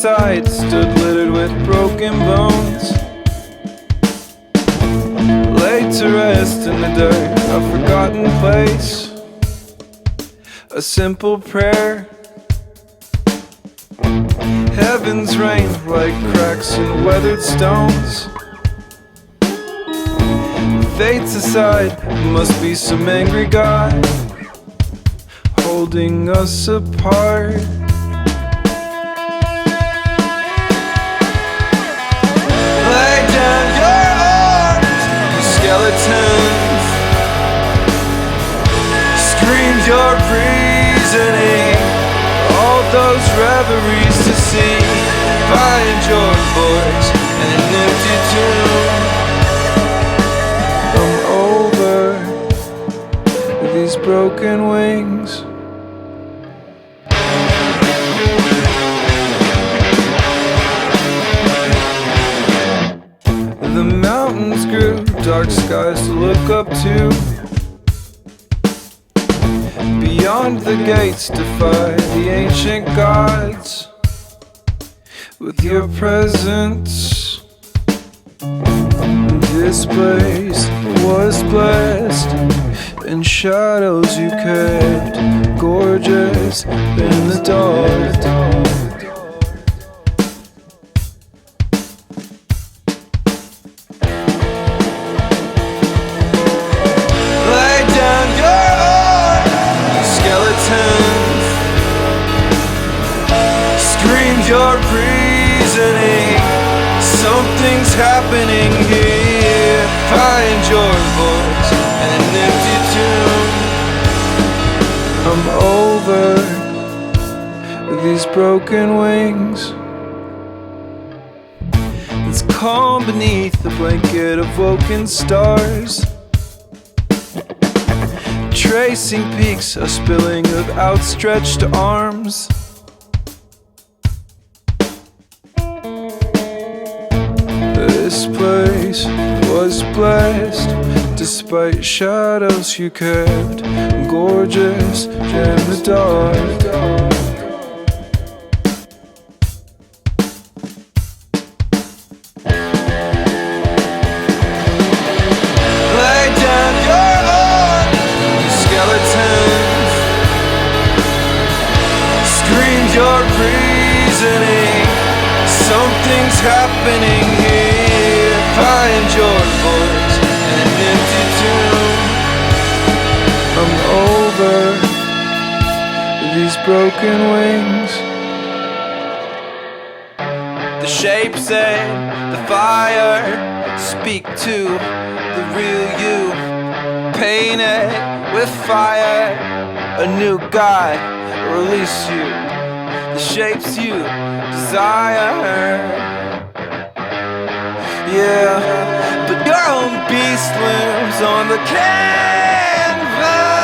inside stood littered with broken bones, laid to rest in the dirt, a forgotten place, a simple prayer. Heavens rain like cracks in weathered stones. Fate's aside, must be some angry God holding us apart. Lay down your arms, you skeletons. Scream your reasoning, all those reveries to see. Find your voice in an empty tomb. I'm over these broken wings. The mountains grew, dark skies to look up to. Beyond the gates defy the ancient gods. With your presence, this place was blessed. In shadows you kept, gorgeous in the dark. Lay down your arms, you skeletons. Scream your reasoning, something's happening here. Find your voice in an empty tomb. I'm over these broken wings. It's calm beneath the blanket of woken stars, tracing peaks, a spilling of outstretched arms. This place was blessed, despite shadows you kept, gorgeous in the dark. Lay down your arms, you skeletons. Scream your reasoning, something's happening here. Find your voice in an empty tomb. I'm over these broken wings. The shapes and the fire speak to the real you. Paint it with fire, a new God release you. The shapes you desire, yeah, but your own beast looms on the canvas.